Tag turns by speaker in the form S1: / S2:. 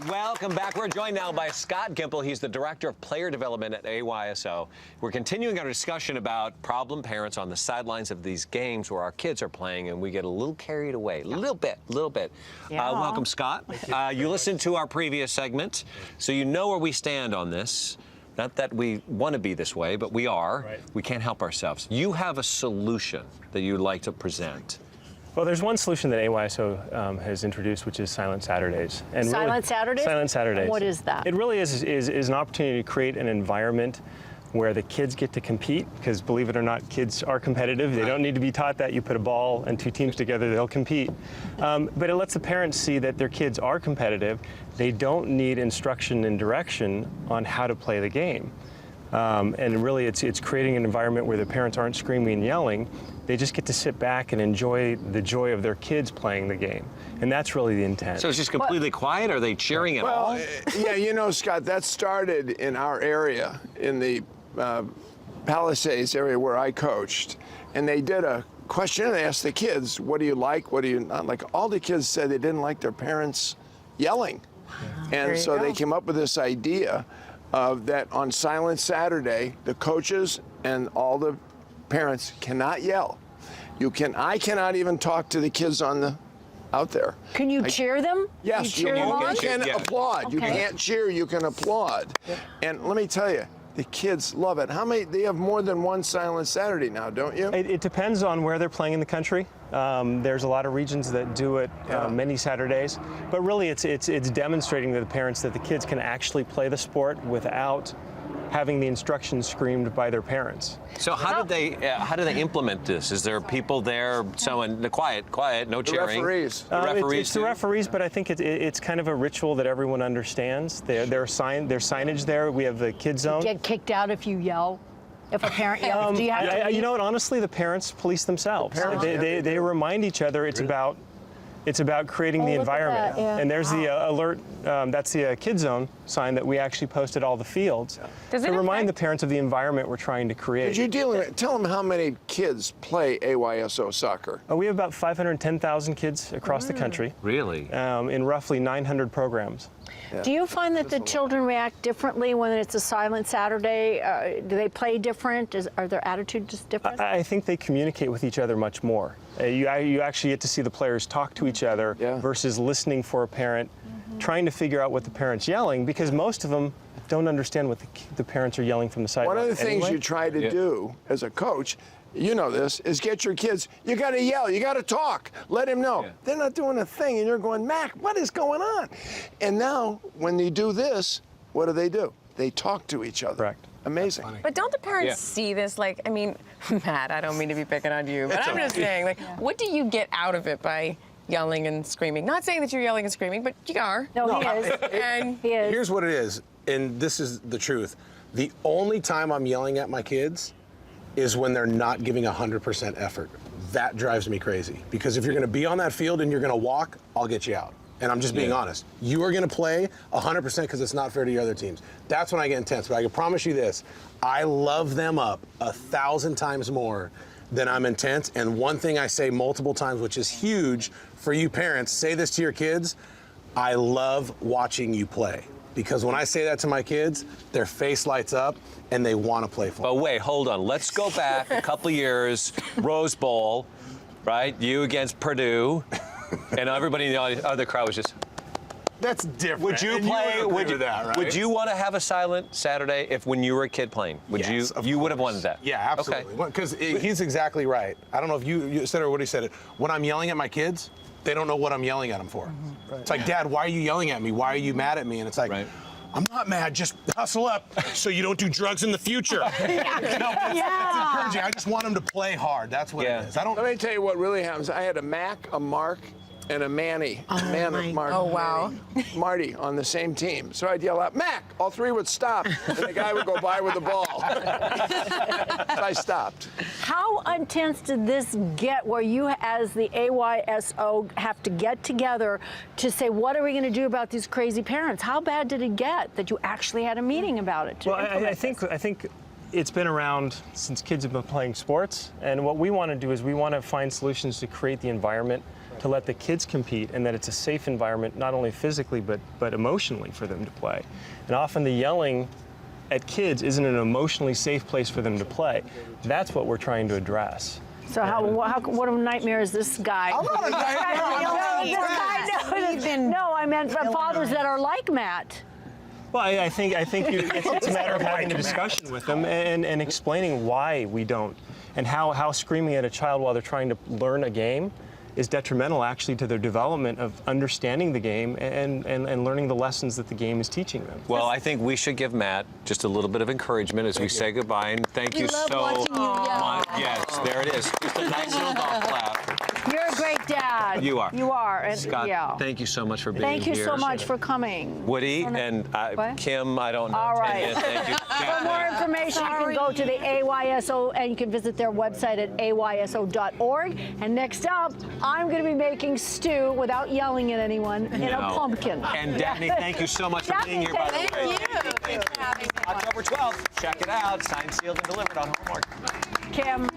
S1: Welcome back. We're joined now by Scott Gimple. He's the Director of Player Development at AYSO. We're continuing our discussion about problem parents on the sidelines of these games where our kids are playing, and we get a little carried away. A little bit.
S2: Yeah.
S1: Welcome, Scott. You listened to our previous segment, so you know where we stand on this. Not that we want to be this way, but we are.
S3: Right.
S1: We can't help ourselves. You have a solution that you'd like to present.
S3: Well, there's one solution that AYSO has introduced, which is Silent Saturdays. And
S2: Silent Saturdays?
S3: Silent Saturdays.
S2: What is that?
S3: It really is an opportunity to create an environment where the kids get to compete, because believe it or not, kids are competitive. They don't need to be taught that. You put a ball and two teams together, they'll compete. But it lets the parents see that their kids are competitive. They don't need instruction and direction on how to play the game. And really, it's creating an environment where the parents aren't screaming and yelling. They just get to sit back and enjoy the joy of their kids playing the game. And that's really the intent.
S1: So it's just completely quiet? Are they cheering at all?
S4: Yeah, you know, Scott, that started in our area, in the Palisades area where I coached. And they did a questionnaire. They asked the kids, what do you like, what do you not like? All the kids said they didn't like their parents yelling. And so they came up with this idea that on Silent Saturday, the coaches and all the parents cannot yell. I cannot even talk to the kids out there.
S2: Can you cheer them?
S4: Yes,
S2: you cheer them on?
S4: you can
S1: Yeah.
S4: applaud.
S2: Okay.
S4: You can't cheer, you can applaud. And let me tell you, the kids love it. They have more than one Silent Saturday now, don't you?
S3: It depends on where they're playing in the country. There's a lot of regions that do it many Saturdays, but really it's demonstrating to the parents that the kids can actually play the sport without having the instructions screamed by their parents.
S1: So how do they implement this? Is there people there showing quiet, no cheering?
S4: Referees.
S1: The referees.
S3: It's the referees, but I think it's kind of a ritual that everyone understands. There's signage there. We have the kid zone.
S2: Get kicked out if you yell? If a parent yells, do you have to?
S3: You know what? Honestly, the parents police themselves. They remind each other. It's about creating the
S2: look at
S3: environment.
S2: that, yeah.
S3: And there's the alert. That's the kid zone sign that we actually posted all the fields to remind the parents of the environment we're trying to create.
S4: Tell them how many kids play AYSO soccer.
S3: We have about 510,000 kids across the country.
S1: Really?
S3: In roughly 900 programs.
S4: Yeah.
S2: Do you find that the children react differently when it's a Silent Saturday? Do they play different? Are their attitudes different?
S3: I think they communicate with each other much more. You actually get to see the players talk to each other versus listening for a parent, trying to figure out what the parent's yelling, because most of them don't understand what the parents are yelling from the sideline.
S4: One of the things you try to do as a coach, you know this, is get your kids, you got to yell, you got to talk, let him know. Yeah. They're not doing a thing, and you're going, Mac, what is going on? And now, when you do this, what do? They talk to each other.
S3: Correct.
S4: Amazing.
S5: But don't the parents see this? Like, I mean, Matt, I don't mean to be picking on you, but I'm just saying, like, what do you get out of it by yelling and screaming? Not saying that you're yelling and screaming, but you are.
S2: No, he is.
S5: And
S2: He is.
S6: Here's what it is, and this is the truth. The only time I'm yelling at my kids is when they're not giving 100% effort. That drives me crazy, because if you're going to be on that field and you're going to walk, I'll get you out. And I'm just being honest. You are going to play 100% because it's not fair to your other teams. That's when I get intense. But I can promise you this, I love them up 1,000 times more than I'm intense. And one thing I say multiple times, which is huge for you parents, say this to your kids, I love watching you play. Because when I say that to my kids, their face lights up and they want to play for me.
S1: But wait, hold on. Let's go back a couple of years, Rose Bowl, right? You against Purdue. And everybody in the other crowd was just.
S6: That's different.
S1: Would you
S6: And
S1: play?
S6: would do that, right?
S1: Would you want to have a Silent Saturday when you were a kid playing? Would
S6: Yes,
S1: you would have wanted that?
S6: Yeah, absolutely. Because he's exactly right. I don't know if you said it or what he said it. When I'm yelling at my kids, they don't know what I'm yelling at them for. Right. It's like, Dad, why are you yelling at me? Why are you mad at me? And it's like, I'm not mad. Just hustle up so you don't do drugs in the future. It's encouraging. I just want them to play hard. That's what it is.
S4: Let me tell you what really happens. I had a Mac, a Mark, and a Manny. Mark.
S5: Oh, wow.
S4: Marty on the same team. So I'd yell out, Mac! All three would stop, and the guy would go by with the ball. So I stopped.
S2: How intense did this get where you, as the AYSO, have to get together to say, what are we going to do about these crazy parents? How bad did it get that you actually had a meeting about it?
S3: Well, I think it's been around since kids have been playing sports, and what we want to do is we want to find solutions to create the environment to let the kids compete, and that it's a safe environment, not only physically, but emotionally for them to play. And often the yelling at kids isn't an emotionally safe place for them to play. That's what we're trying to address.
S2: So what a nightmare is this guy?
S7: I'm not a nightmare.
S2: No, I meant for fathers that are like Matt.
S3: Well, I think it's a matter of having a discussion with them and explaining why we don't, and how screaming at a child while they're trying to learn a game is detrimental actually to their development of understanding the game and learning the lessons that the game is teaching them.
S1: Well, I think we should give Matt just a little bit of encouragement as we say goodbye, and thank you so much. Yes, there it is. Just a nice little golf clap.
S2: You're a great dad.
S1: You are.
S2: You are. And
S1: Scott,
S2: yeah.
S1: thank you so much for being here.
S2: Thank you so much for coming.
S1: Woody and
S2: What?
S1: Kim, I don't know.
S2: All right.
S1: Thank you.
S2: For more information, you can go to the AYSO and you can visit their website at ayso.org. And next up, I'm going to be making stew without yelling at anyone in a pumpkin.
S1: And Daphne, thank you so much for being here, by the way.
S5: Thank you.
S1: October 12th. Check it out. Signed, sealed, and delivered on Hallmark.
S2: Kim.